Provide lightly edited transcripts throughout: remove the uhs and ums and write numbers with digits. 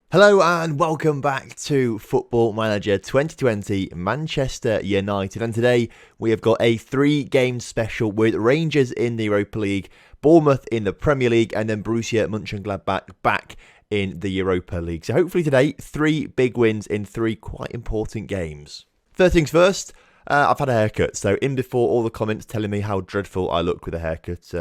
Hello and welcome back to Football Manager 2020 Manchester United, and today we have got a 3-game special with Rangers in the Europa League, Bournemouth in the Premier League, and then Borussia Mönchengladbach back in the Europa League. So hopefully today, 3 big wins in 3 quite important games. First things first, I've had a haircut, so in before all the comments telling me how dreadful I look with a haircut,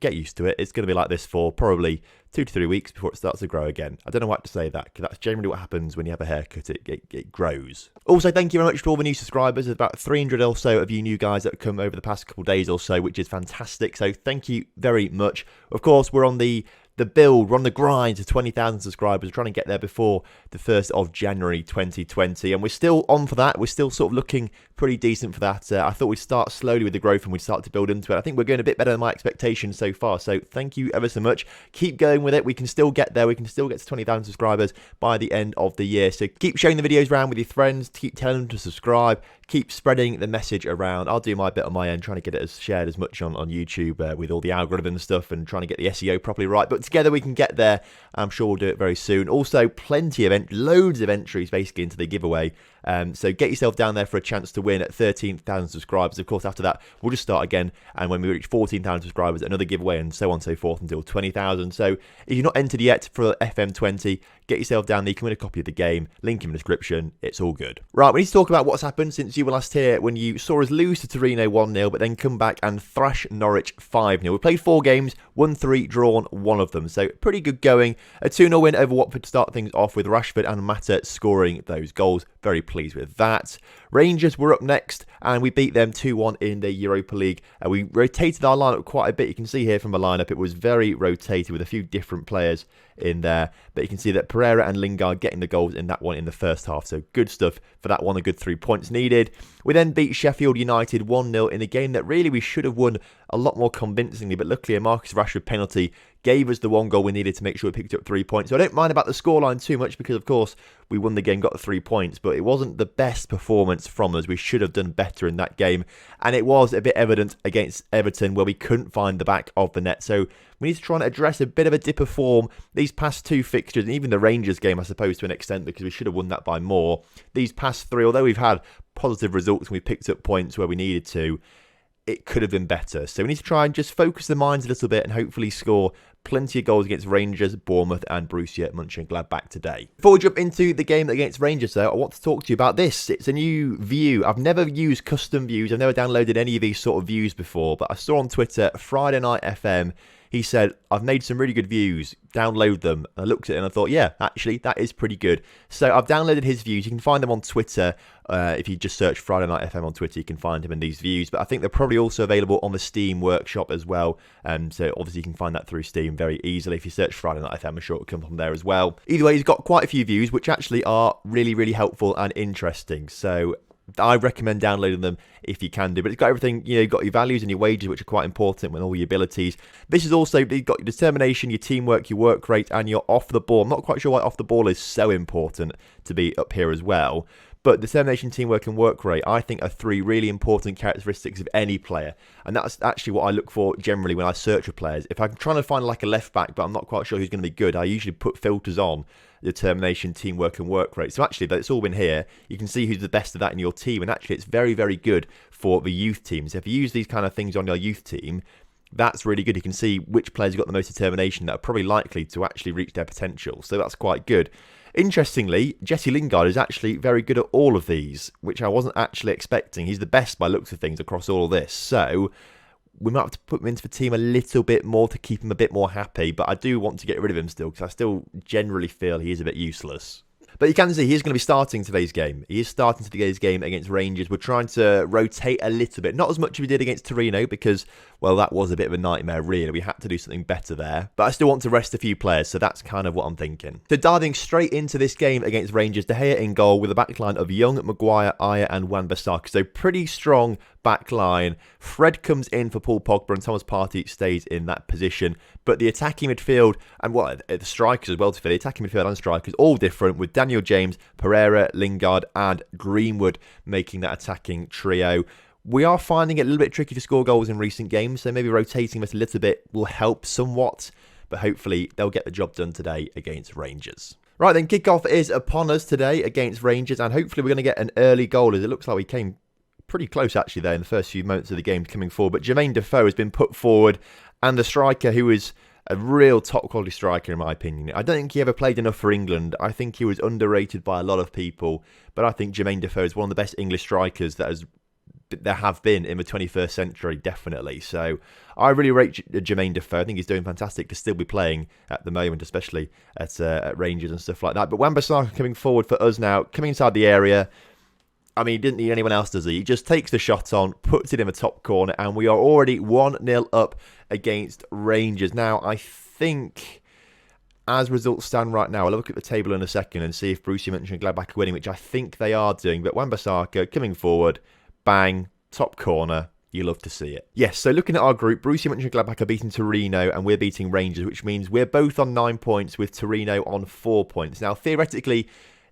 get used to it. It's going to be like this for probably 2 to 3 weeks before it starts to grow again. I don't know why to say that, because that's generally what happens when you have a haircut, it grows. Also, thank you very much to all the new subscribers. There's about 300 or so of you new guys that have come over the past couple of days or so, which is fantastic, so thank you very much. Of course, we're on the build, we're on the grind to 20,000 subscribers. We're trying to get there before the 1st of January 2020, and we're still on for that. We're still sort of looking pretty decent for that. I thought we'd start slowly with the growth and we'd start to build into it. I think we're going a bit better than my expectations so far, so thank you ever so much. Keep going with it. We can still get there. We can still get to 20,000 subscribers by the end of the year, so keep sharing the videos around with your friends, keep telling them to subscribe, keep spreading the message around. I'll do my bit on my end, trying to get it shared as much on YouTube with all the algorithm and stuff, and trying to get the SEO properly right. But together we can get there. I'm sure we'll do it very soon. Also, plenty of loads of entries basically into the giveaway. So get yourself down there for a chance to win at 13,000 subscribers. Of course, after that, we'll just start again. And when we reach 14,000 subscribers, another giveaway, and so on and so forth until 20,000. So if you're not entered yet for FM20, get yourself down there. You can win a copy of the game. Link in the description. It's all good. Right, we need to talk about what's happened since you were last here when you saw us lose to Torino 1-0, but then come back and thrash Norwich 5-0. We played 4 games, won 3, drawn 1 of them. So pretty good going. A 2-0 win over Watford to start things off, with Rashford and Mata scoring those goals. Very pleased with that. Rangers were up next and we beat them 2-1 in the Europa League. We rotated our lineup quite a bit. You can see here from the lineup it was very rotated with a few different players in there, but you can see that Pereira and Lingard getting the goals in that one in the first half, so good stuff for that one. A good 3 points needed. We then beat Sheffield United 1-0 in a game that really we should have won a lot more convincingly, but luckily a Marcus Rashford penalty gave us the 1 goal we needed to make sure we picked up 3 points. So I don't mind about the scoreline too much, because of course we won the game, got the 3 points, but it wasn't the best performance from us. We should have done better in that game, and it was a bit evident against Everton where we couldn't find the back of the net. So we need to try and address a bit of a dip of form these past 2 fixtures, and even the Rangers game I suppose to an extent, because we should have won that by more. These past 3, although we've had positive results and we picked up points where we needed to, it could have been better. So we need to try and just focus the minds a little bit and hopefully score plenty of goals against Rangers, Bournemouth and Borussia Mönchengladbach today. Before we jump into the game against Rangers though, I want to talk to you about this. It's a new view. I've never used custom views. I've never downloaded any of these sort of views before, but I saw on Twitter, Friday Night FM, he said, I've made some really good views, download them. I looked at it and I thought, yeah, actually, that is pretty good. So I've downloaded his views. You can find them on Twitter. If you just search Friday Night FM on Twitter, you can find him in these views. But I think they're probably also available on the Steam Workshop as well. So obviously you can find that through Steam very easily. If you search Friday Night FM, I'm sure it'll come from there as well. Either way, he's got quite a few views, which actually are really, really helpful and interesting. So I recommend downloading them if you can do, but it's got everything, you've got your values and your wages, which are quite important, with all your abilities. This is also, you've got your determination, your teamwork, your work rate, and your off the ball. I'm not quite sure why off the ball is so important to be up here as well, but determination, teamwork, and work rate, I think, are 3 really important characteristics of any player, and that's actually what I look for generally when I search for players. If I'm trying to find like a left back, but I'm not quite sure who's going to be good, I usually put filters on determination, teamwork and work rate. So actually, that's all in here. You can see who's the best of that in your team, and actually it's very, very good for the youth teams. If you use these kind of things on your youth team, that's really good. You can see which players have got the most determination that are probably likely to actually reach their potential. So that's quite good. Interestingly, Jesse Lingard is actually very good at all of these, which I wasn't actually expecting. He's the best by looks of things across all of this. So we might have to put him into the team a little bit more to keep him a bit more happy, but I do want to get rid of him still, because I still generally feel he is a bit useless. But you can see he's going to be starting today's game. He is starting today's game against Rangers. We're trying to rotate a little bit. Not as much as we did against Torino because, well, that was a bit of a nightmare, really. We had to do something better there. But I still want to rest a few players, so that's kind of what I'm thinking. So diving straight into this game against Rangers, De Gea in goal with a backline of Young, Maguire, Ayer and Wan-Bissaka. So pretty strong back line. Fred comes in for Paul Pogba and Thomas Partey stays in that position. But the attacking midfield and the strikers as well, to fill the attacking midfield and strikers, all different, with Daniel James, Pereira, Lingard and Greenwood making that attacking trio. We are finding it a little bit tricky to score goals in recent games, so maybe rotating this a little bit will help somewhat, but hopefully they'll get the job done today against Rangers. Right then, kickoff is upon us today against Rangers, and hopefully we're going to get an early goal, as it looks like we came pretty close actually there in the first few moments of the game coming forward. But Jermaine Defoe has been put forward, and the striker, who is a real top quality striker in my opinion. I don't think he ever played enough for England. I think he was underrated by a lot of people, but I think Jermaine Defoe is one of the best English strikers there have been in the 21st century, definitely. So I really rate Jermaine Defoe. I think he's doing fantastic to still be playing at the moment, especially at Rangers and stuff like that. But Wan-Bissaka coming forward for us now, coming inside the area. I mean, he didn't need anyone else, does he? He just takes the shot on, puts it in the top corner, and we are already 1-0 up against Rangers. Now, I think, as results stand right now, I'll look at the table in a second and see if Borussia Mönchengladbach are winning, which I think they are doing. But Wan-Bissaka coming forward, bang, top corner. You love to see it. Yes, so looking at our group, Borussia Mönchengladbach are beating Torino and we're beating Rangers, which means we're both on 9 points with Torino on 4 points. Now, theoretically,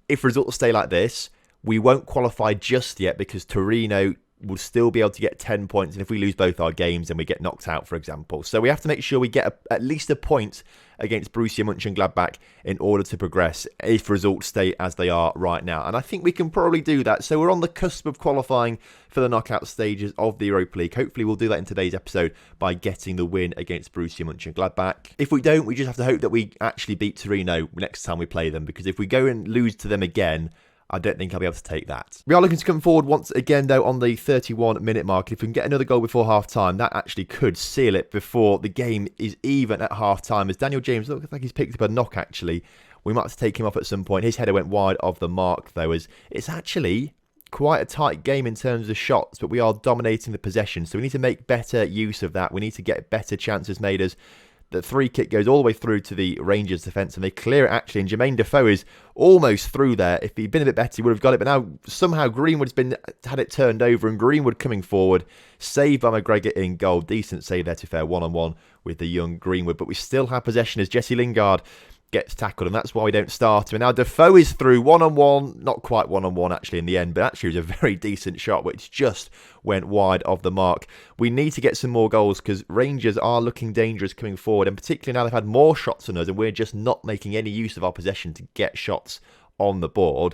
if results stay like this, we won't qualify just yet because Torino will still be able to get 10 points. And if we lose both our games, then we get knocked out, for example. So we have to make sure we get at least a point against Borussia Mönchengladbach in order to progress if results stay as they are right now. And I think we can probably do that. So we're on the cusp of qualifying for the knockout stages of the Europa League. Hopefully we'll do that in today's episode by getting the win against Borussia Mönchengladbach. If we don't, we just have to hope that we actually beat Torino next time we play them. Because if we go and lose to them again, I don't think I'll be able to take that. We are looking to come forward once again, though, on the 31-minute mark. If we can get another goal before half-time, that actually could seal it before the game is even at half-time. As Daniel James looks like he's picked up a knock, actually. We might have to take him off at some point. His header went wide of the mark, though, as it's actually quite a tight game in terms of shots, but we are dominating the possession. So we need to make better use of that. We need to get better chances made as the free kick goes all the way through to the Rangers defence and they clear it actually. And Jermaine Defoe is almost through there. If he'd been a bit better, he would have got it. But now somehow Greenwood's had it turned over and Greenwood coming forward. Saved by McGregor in goal. Decent save there to fair, one-on-one with the young Greenwood. But we still have possession as Jesse Lingard gets tackled, and that's why we don't start him. And now Defoe is through one-on-one, not quite one-on-one actually in the end, but actually it was a very decent shot, which just went wide of the mark. We need to get some more goals because Rangers are looking dangerous coming forward, and particularly now they've had more shots than us, and we're just not making any use of our possession to get shots on the board.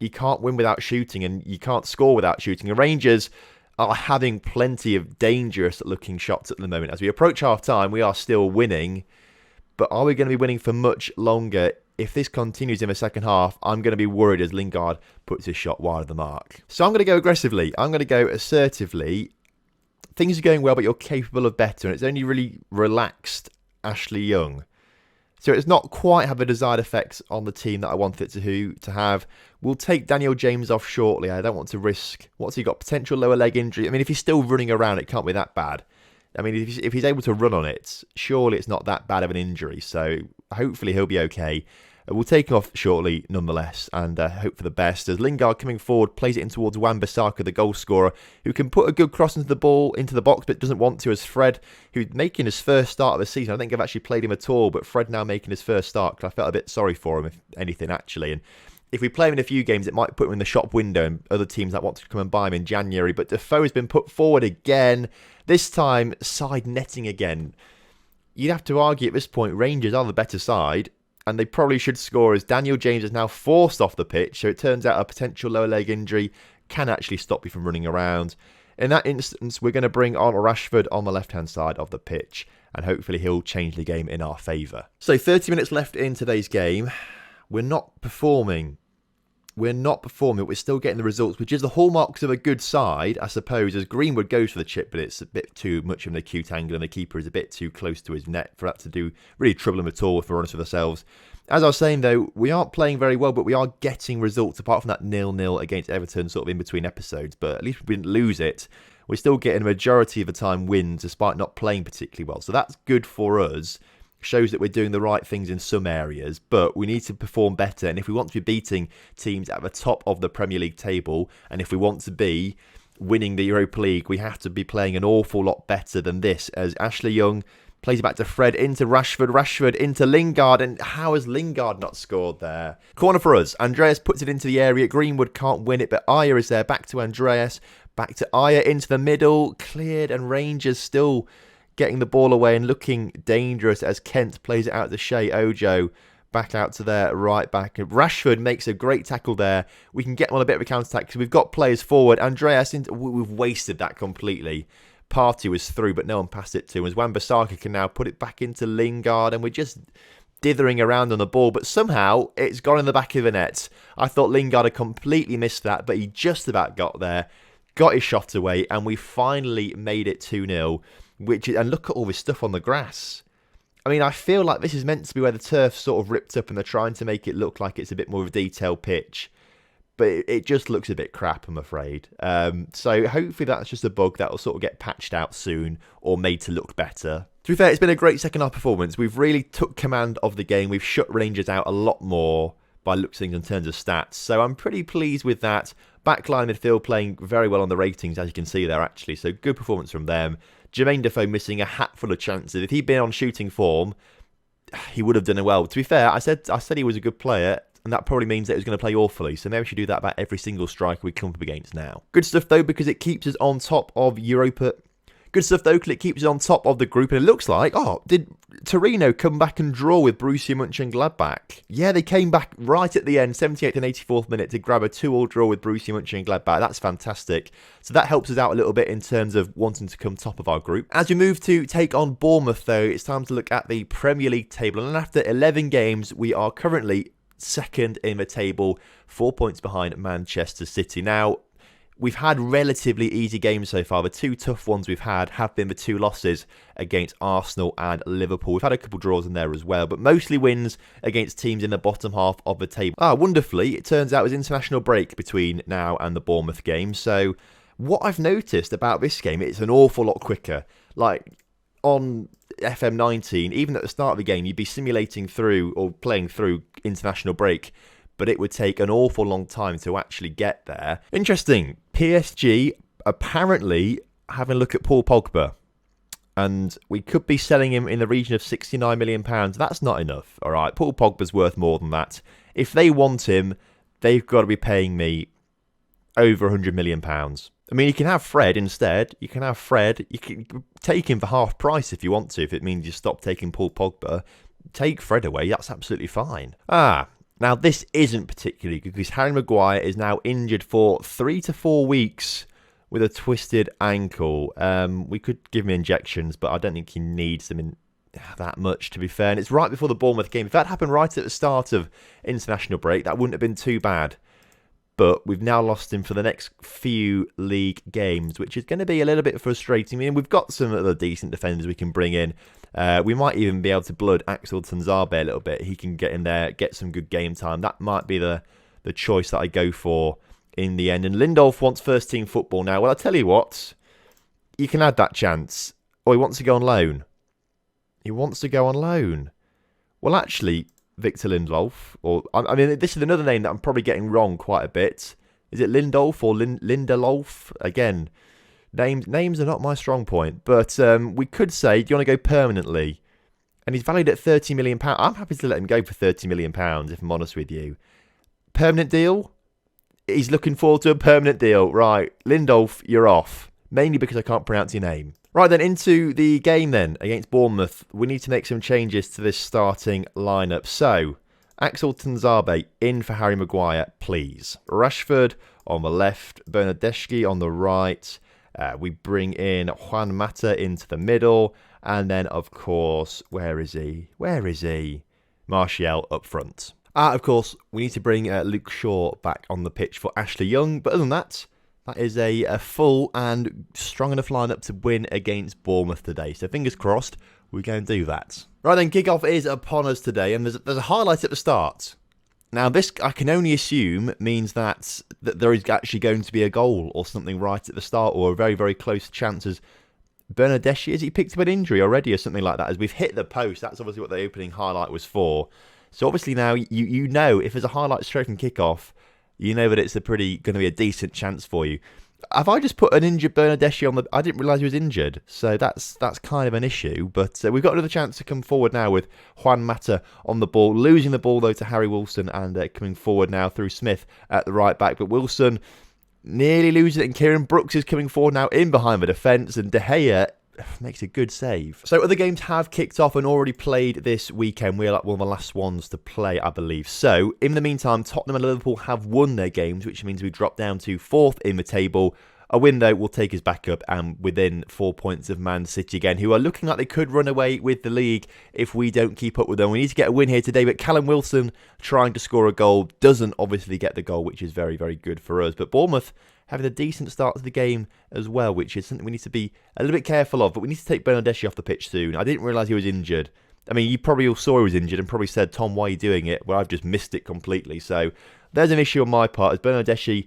You can't win without shooting, and you can't score without shooting. And Rangers are having plenty of dangerous-looking shots at the moment. As we approach half-time, we are still winning. But are we going to be winning for much longer? If this continues in the second half, I'm going to be worried as Lingard puts his shot wide of the mark. So I'm going to go aggressively. I'm going to go assertively. Things are going well, but you're capable of better. And it's only really relaxed Ashley Young. So it's not quite had the desired effects on the team that I want it to have. We'll take Daniel James off shortly. I don't want to risk... What's he got? Potential lower leg injury. I mean, if he's still running around, it can't be that bad. I mean, if he's able to run on it, surely it's not that bad of an injury. So hopefully he'll be okay. We'll take him off shortly nonetheless and hope for the best. As Lingard coming forward plays it in towards Wan-Bissaka, the goal scorer, who can put a good cross into the ball, into the box, but doesn't want to, as Fred, who's making his first start of the season. I don't think I've actually played him at all, but Fred now making his first start because I felt a bit sorry for him, if anything, actually. And if we play him in a few games, it might put him in the shop window and other teams that want to come and buy him in January. But Defoe has been put forward again. This time, side netting again. You'd have to argue at this point, Rangers are the better side, and they probably should score as Daniel James is now forced off the pitch. So it turns out a potential lower leg injury can actually stop you from running around. In that instance, we're going to bring on Rashford on the left-hand side of the pitch, and hopefully he'll change the game in our favour. So 30 minutes left in today's game. We're not performing. We're still getting the results, which is the hallmarks of a good side, I suppose, as Greenwood goes for the chip, but it's a bit too much of an acute angle and the keeper is a bit too close to his net for that to do really trouble him at all, if we're honest with ourselves. As I was saying, though, we aren't playing very well, but we are getting results, apart from that 0-0 against Everton sort of in between episodes, but at least we didn't lose it. We're still getting a majority of the time wins, despite not playing particularly well, so that's good for us. Shows that we're doing the right things in some areas, but we need to perform better. And if we want to be beating teams at the top of the Premier League table, and if we want to be winning the Europa League, we have to be playing an awful lot better than this. As Ashley Young plays it back to Fred, into Rashford into Lingard, and how has Lingard not scored there? Corner for us. Andreas puts it into the area. Greenwood can't win it, but Aya is there. Back to Andreas, back to Aya into the middle, cleared, and Rangers still getting the ball away and looking dangerous as Kent plays it out to Shea Ojo. back out to their right back. Rashford makes a great tackle there. We can get on a bit of a counter-attack because we've got players forward. Andreas, we've wasted that completely. Partey was through, but no one passed it to him. As Wan-Bissaka can now put it back into Lingard, and we're just dithering around on the ball, but somehow it's gone in the back of the net. I thought Lingard had completely missed that, but he just about got there, got his shot away, and we finally made it 2-0. And look at all this stuff on the grass. I mean, I feel like this is meant to be where the turf's sort of ripped up and they're trying to make it look like it's a bit more of a detailed pitch. But it just looks a bit crap, I'm afraid. So hopefully that's just a bug that will sort of get patched out soon or made to look better. To be fair, it's been a great second half performance. We've really took command of the game. We've shut Rangers out a lot more by looks of things in terms of stats. So I'm pretty pleased with that. Backline midfield playing very well on the ratings, as you can see there, actually. So good performance from them. Jermaine Defoe missing a hatful of chances. If he'd been on shooting form, he would have done well. To be fair, I said he was a good player, and that probably means that he was going to play awfully. So maybe we should do that about every single striker we come up against now. Good stuff, though, because it keeps us on top of Europa. Good stuff, though, because it keeps us on top of the group. And it looks like, did Torino come back and draw with Borussia Mönchengladbach? Yeah, they came back right at the end, 78th and 84th minute, to grab a 2-2 draw with Borussia Mönchengladbach. That's fantastic. So that helps us out a little bit in terms of wanting to come top of our group. As we move to take on Bournemouth, though, it's time to look at the Premier League table. And after 11 games, we are currently second in the table, 4 points behind Manchester City. Now, we've had relatively easy games so far. The two tough ones we've had have been the two losses against Arsenal and Liverpool. We've had a couple draws in there as well, but mostly wins against teams in the bottom half of the table. Wonderfully, it turns out it was international break between now and the Bournemouth game. So what I've noticed about this game, it's an awful lot quicker. Like on FM19, even at the start of the game, you'd be simulating through or playing through international break, but it would take an awful long time to actually get there. Interesting. PSG apparently having a look at Paul Pogba, and we could be selling him in the region of £69 million. That's not enough, all right? Paul Pogba's worth more than that. If they want him, they've got to be paying me over £100 million. I mean, you can have Fred instead. You can have Fred. You can take him for half price if you want to, if it means you stop taking Paul Pogba. Take Fred away. That's absolutely fine. Now, this isn't particularly good because Harry Maguire is now injured for 3 to 4 weeks with a twisted ankle. We could give him injections, but I don't think he needs them that much, to be fair. And it's right before the Bournemouth game. If that happened right at the start of international break, that wouldn't have been too bad. But we've now lost him for the next few league games, which is going to be a little bit frustrating. I mean, we've got some other decent defenders we can bring in. We might even be able to blood Axel Tuanzebe a little bit. He can get in there, get some good game time. That might be the choice that I go for in the end. And Lindelof wants first team football now. Well, I'll tell you what, you can add that chance. Or he wants to go on loan. He wants to go on loan. Well, actually, Victor Lindelof, or I mean, this is another name that I'm probably getting wrong quite a bit. Is it Lindelof or Lindelof? Again, names are not my strong point, but we could say, do you want to go permanently? And he's valued at £30 million. I'm happy to let him go for £30 million, if I'm honest with you. Permanent deal? He's looking forward to a permanent deal. Right, Lindelof, you're off. Mainly because I can't pronounce your name. Right then, into the game then, against Bournemouth. We need to make some changes to this starting lineup. So, Axel Tuanzebe in for Harry Maguire, please. Rashford on the left, Bernardeschi on the right. We bring in Juan Mata into the middle. And then, of course, where is he? Martial up front. Of course, we need to bring Luke Shaw back on the pitch for Ashley Young. But other than that, that is a full and strong enough lineup to win against Bournemouth today. So fingers crossed, we're going to do that. Right then, kickoff is upon us today, and there's a highlight at the start. Now this, I can only assume, means that there is actually going to be a goal or something right at the start, or a very, very close chance as Bernardeschi, has he picked up an injury already or something like that? As we've hit the post, that's obviously what the opening highlight was for. So obviously now, you know, if there's a highlight stroke and kickoff, you know that it's going to be a decent chance for you. Have I just put an injured Bernardeschi on the... I didn't realise he was injured, so that's kind of an issue. But we've got another chance to come forward now with Juan Mata on the ball. Losing the ball, though, to Harry Wilson, and coming forward now through Smith at the right back. But Wilson nearly loses it, and Kieran Brooks is coming forward now in behind the defence. And De Gea makes a good save. So other games have kicked off and already played this weekend. We're like one of the last ones to play, I believe. So in the meantime, Tottenham and Liverpool have won their games, which means we drop down to 4th in the table. A win, though, will take us back up and within 4 points of Man City again, who are looking like they could run away with the league if we don't keep up with them. We need to get a win here today, but Callum Wilson trying to score a goal doesn't obviously get the goal, which is very, very good for us. But Bournemouth having a decent start to the game as well, which is something we need to be a little bit careful of. But we need to take Bernardeschi off the pitch soon. I didn't realise he was injured. I mean, you probably all saw he was injured and probably said, Tom, why are you doing it? Well, I've just missed it completely. So there's an issue on my part as Bernardeschi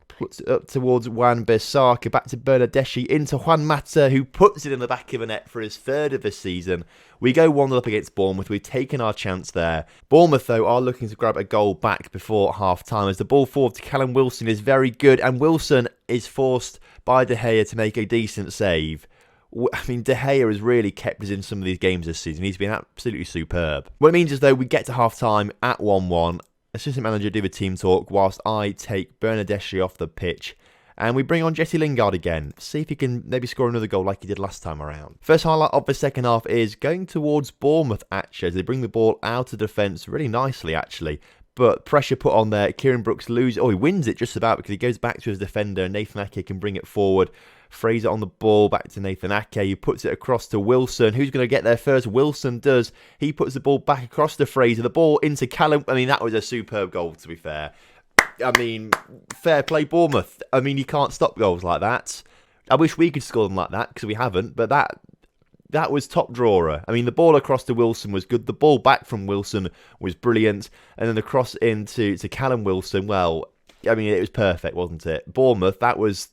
puts it up towards Wan-Bissaka, back to Bernardeschi, into Juan Mata, who puts it in the back of the net for his 3rd of the season. We go 1-0 up against Bournemouth. We've taken our chance there. Bournemouth, though, are looking to grab a goal back before half-time, as the ball forward to Callum Wilson is very good, and Wilson is forced by De Gea to make a decent save. I mean, De Gea has really kept us in some of these games this season. He's been absolutely superb. What it means is, though, we get to half-time at 1-1. Assistant manager do the team talk whilst I take Bernardeschi off the pitch. And we bring on Jesse Lingard again. See if he can maybe score another goal like he did last time around. First highlight of the second half is going towards Bournemouth, actually, as they bring the ball out of defence really nicely, actually. But pressure put on there. Kieran Brooks loses. Oh, he wins it just about because he goes back to his defender. Nathan Ake can bring it forward. Fraser on the ball, back to Nathan Ake, who puts it across to Wilson. Who's going to get there first? Wilson does. He puts the ball back across to Fraser. The ball into Callum. I mean, that was a superb goal, to be fair. I mean, fair play, Bournemouth. I mean, you can't stop goals like that. I wish we could score them like that, because we haven't, but that was top drawer. I mean, the ball across to Wilson was good. The ball back from Wilson was brilliant. And then the cross into Callum Wilson, well, I mean, it was perfect, wasn't it? Bournemouth, that was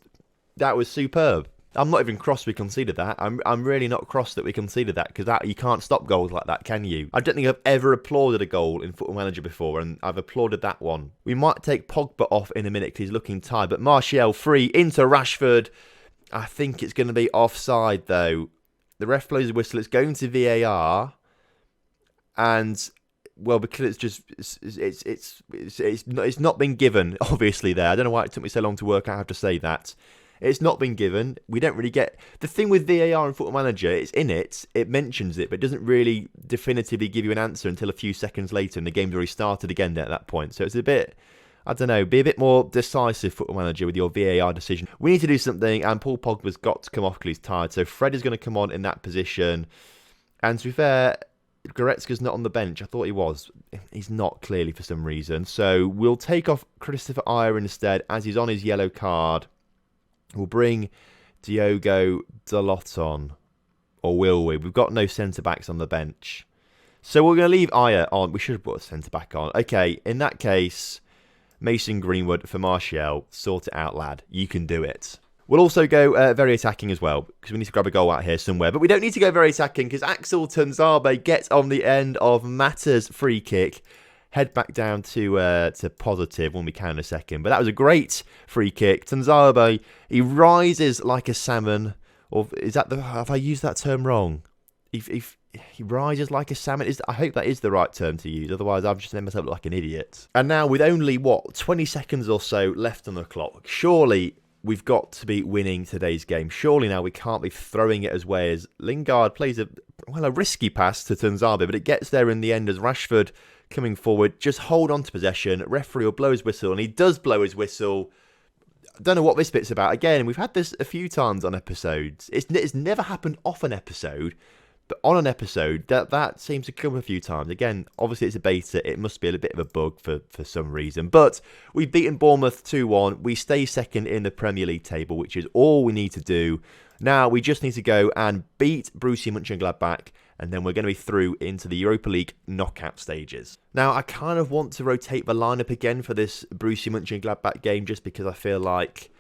superb. I'm not even cross we conceded that. I'm really not cross that we conceded that, because you can't stop goals like that, can you? I don't think I've ever applauded a goal in Football Manager before, and I've applauded that one. We might take Pogba off in a minute because he's looking tired, but Martial free into Rashford. I think it's going to be offside, though. The ref blows a whistle. It's going to VAR, and well, because it's not been given. Obviously, there. I don't know why it took me so long to work out how to say that. It's not been given. We don't really get the thing with VAR and Football Manager. It's in it. It mentions it, but it doesn't really definitively give you an answer until a few seconds later, and the game's already started again at that point. So it's a bit. I don't know, be a bit more decisive, Football Manager, with your VAR decision. We need to do something, and Paul Pogba's got to come off because he's tired. So Fred is going to come on in that position. And to be fair, Goretzka's not on the bench. I thought he was. He's not, clearly, for some reason. So we'll take off Christopher Ayer instead, as he's on his yellow card. We'll bring Diogo Dalot on. Or will we? We've got no centre-backs on the bench. So we're going to leave Ayer on. We should have put a centre-back on. Okay, in that case, Mason Greenwood for Martial. Sort it out, lad. You can do it. We'll also go very attacking as well, because we need to grab a goal out here somewhere. But we don't need to go very attacking, because Axel Tuanzebe gets on the end of Mata's free kick. Head back down to positive when we can in a second. But that was a great free kick. Tuanzebe, he rises like a salmon. Or is that have I used that term wrong? He rises like a salmon. I hope that is the right term to use. Otherwise, I've just made myself look like an idiot. And now, with only, 20 seconds or so left on the clock, surely we've got to be winning today's game. Surely now we can't be throwing it as way as Lingard plays a risky pass to Tuanzebe, but it gets there in the end as Rashford coming forward. Just hold on to possession. Referee will blow his whistle, and he does blow his whistle. I don't know what this bit's about. Again, we've had this a few times on episodes. It's never happened off an episode, but on an episode, that seems to come a few times. Again, obviously it's a beta. It must be a bit of a bug for some reason. But we've beaten Bournemouth 2-1. We stay second in the Premier League table, which is all we need to do. Now, we just need to go and beat Borussia Mönchengladbach, and then we're going to be through into the Europa League knockout stages. Now, I kind of want to rotate the lineup again for this Borussia Mönchengladbach game, just because I feel like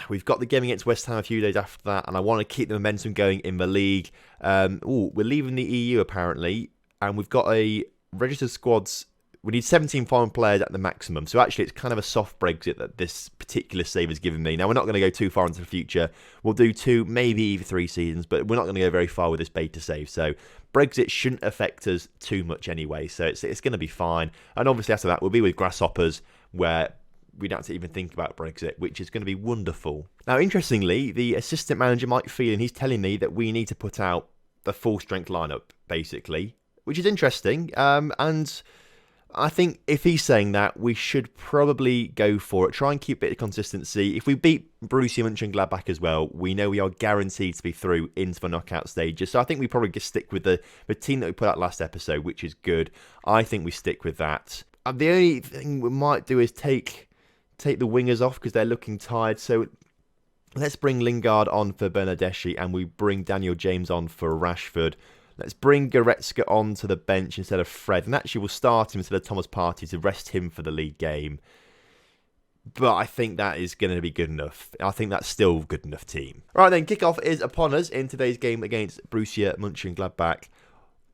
we've got the game against West Ham a few days after that, and I want to keep the momentum going in the league. We're leaving the EU, apparently, and we've got a registered squads. We need 17 foreign players at the maximum. So actually, it's kind of a soft Brexit that this particular save has given me. Now, we're not going to go too far into the future. We'll do 2, maybe even 3 seasons, but we're not going to go very far with this beta save. So Brexit shouldn't affect us too much anyway. So it's going to be fine. And obviously, after that, we'll be with Grasshoppers, where we don't have to even think about Brexit, which is going to be wonderful. Now, interestingly, the assistant manager, Mike Phelan, he's telling me that we need to put out the full-strength lineup, basically, which is interesting. And I think if he's saying that, we should probably go for it. Try and keep a bit of consistency. If we beat Borussia Mönchengladbach as well, we know we are guaranteed to be through into the knockout stages. So I think we probably just stick with the team that we put out last episode, which is good. I think we stick with that. The only thing we might do is take the wingers off because they're looking tired. So let's bring Lingard on for Bernardeschi and we bring Daniel James on for Rashford. Let's bring Goretzka on to the bench instead of Fred. And actually we'll start him instead of Thomas Partey to rest him for the league game. But I think that is going to be good enough. I think that's still a good enough team. Right then, kickoff is upon us in today's game against Borussia Mönchengladbach.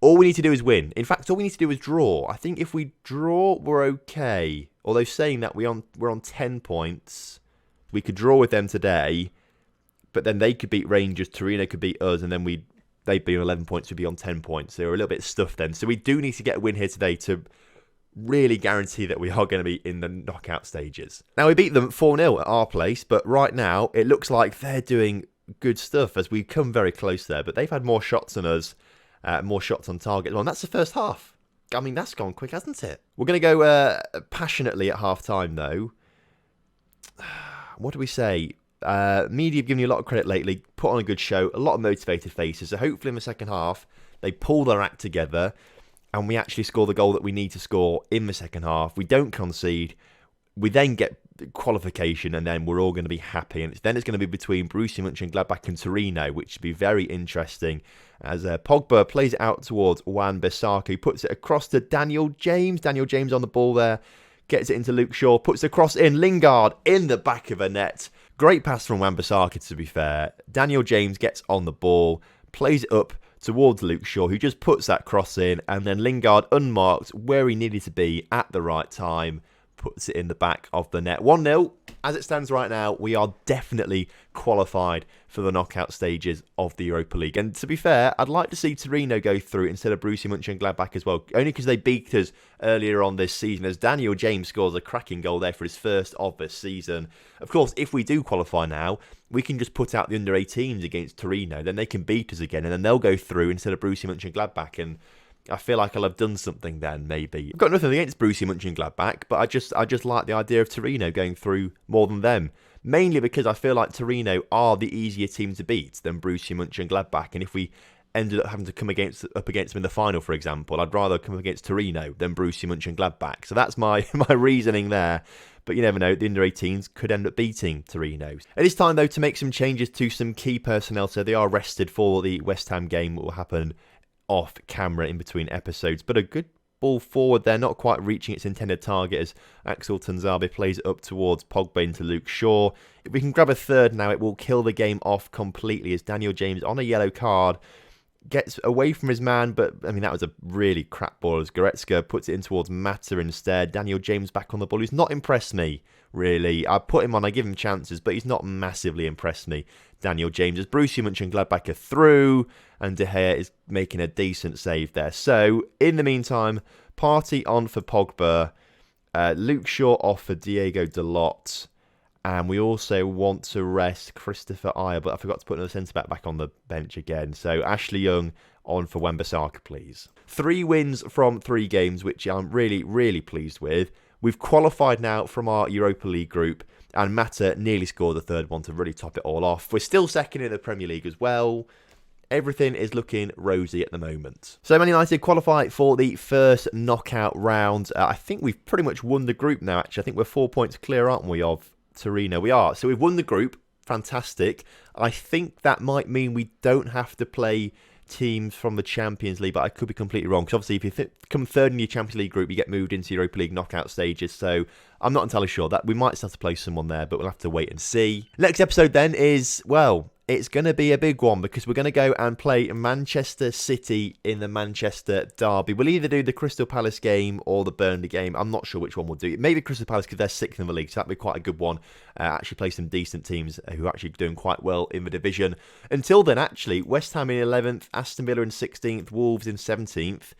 All we need to do is win. In fact, all we need to do is draw. I think if we draw, we're okay. Although saying that we're on 10 points. We could draw with them today. But then they could beat Rangers, Torino could beat us, and then they'd be on 11 points, we'd be on 10 points. So we're a little bit stuffed then. So we do need to get a win here today to really guarantee that we are going to be in the knockout stages. Now, we beat them 4-0 at our place, but right now it looks like they're doing good stuff as we come very close there. But they've had more shots than us. More shots on target. Well, and that's the first half. I mean, that's gone quick, hasn't it? We're going to go passionately at half-time, though. What do we say? Media have given you a lot of credit lately. Put on a good show. A lot of motivated faces. So hopefully in the second half, they pull their act together and we actually score the goal that we need to score in the second half. We don't concede. We then get qualification and then we're all going to be happy. And then it's going to be between Borussia Mönchengladbach and Torino, which should be very interesting as Pogba plays it out towards Wan-Bissaka, who puts it across to Daniel James. Daniel James on the ball there, gets it into Luke Shaw, puts the cross in. Lingard in the back of a net. Great pass from Wan-Bissaka, to be fair. Daniel James gets on the ball, plays it up towards Luke Shaw, who just puts that cross in, and then Lingard, unmarked, where he needed to be at the right time, puts it in the back of the net. 1-0. As it stands right now, we are definitely qualified for the knockout stages of the Europa League. And to be fair, I'd like to see Torino go through instead of Borussia Mönchengladbach as well, only because they beat us earlier on this season, as Daniel James scores a cracking goal there for his first of the season. Of course, if we do qualify now, we can just put out the under-18s against Torino, then they can beat us again, and then they'll go through instead of Borussia Mönchengladbach, and I feel like I'll have done something then, maybe. I've got nothing against Borussia Mönchengladbach, but I just like the idea of Torino going through more than them. Mainly because I feel like Torino are the easier team to beat than Borussia Mönchengladbach. And if we ended up having to come up against them in the final, for example, I'd rather come against Torino than Borussia Mönchengladbach. So that's my reasoning there. But you never know, the under-18s could end up beating Torino. It is time, though, to make some changes to some key personnel. So they are rested for the West Ham game that will happen off camera in between episodes, but a good ball forward there, not quite reaching its intended target as Axel Tuanzebe plays it up towards Pogba into Luke Shaw. If we can grab a third now, it will kill the game off completely as Daniel James on a yellow card gets away from his man, but I mean that was a really crap ball as Goretzka puts it in towards Mata instead. Daniel James back on the ball, who's not impressed me really. I put him on, I give him chances, but he's not massively impressed me. Daniel James as Borussia Mönchengladbach are through, and De Gea is making a decent save there. So in the meantime, Partey on for Pogba, Luke Shaw off for Diego Dalot. And we also want to rest Christopher Ayer, but I forgot to put another centre-back back on the bench again. So Ashley Young on for Wan-Bissaka, please. 3 wins from 3 games, which I'm really, really pleased with. We've qualified now from our Europa League group, and Mata nearly scored the third one to really top it all off. We're still second in the Premier League as well. Everything is looking rosy at the moment. So Man United qualify for the first knockout round. I think we've pretty much won the group now, actually. I think we're 4 points clear, aren't we, of Torino? We are. So we've won the group. Fantastic. I think that might mean we don't have to play teams from the Champions League, but I could be completely wrong. Because obviously, if you come third in your Champions League group, you get moved into Europa League knockout stages. So I'm not entirely sure that we might still have to play someone there, but we'll have to wait and see. Next episode then is, well, it's going to be a big one because we're going to go and play Manchester City in the Manchester Derby. We'll either do the Crystal Palace game or the Burnley game. I'm not sure which one we'll do. Maybe Crystal Palace because they're 6th in the league, so that'd be quite a good one. Actually play some decent teams who are actually doing quite well in the division. Until then, actually, West Ham in 11th, Aston Villa in 16th, Wolves in 17th.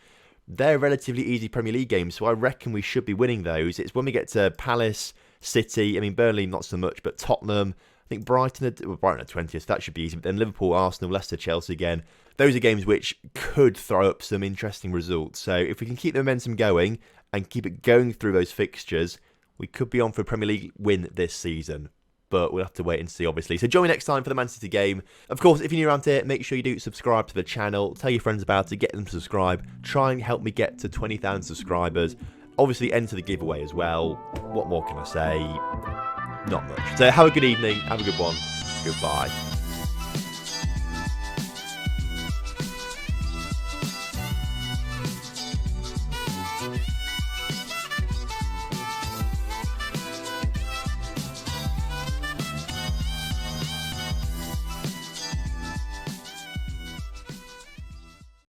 They're relatively easy Premier League games, so I reckon we should be winning those. It's when we get to Palace, City, I mean, Burnley not so much, but Tottenham, I think Brighton are 20th, that should be easy. But then Liverpool, Arsenal, Leicester, Chelsea again. Those are games which could throw up some interesting results. So if we can keep the momentum going and keep it going through those fixtures, we could be on for a Premier League win this season. But we'll have to wait and see, obviously. So join me next time for the Man City game. Of course, if you're new around here, make sure you do subscribe to the channel. Tell your friends about it. Get them to subscribe. Try and help me get to 20,000 subscribers. Obviously, enter the giveaway as well. What more can I say? Not much. So have a good evening. Have a good one. Goodbye.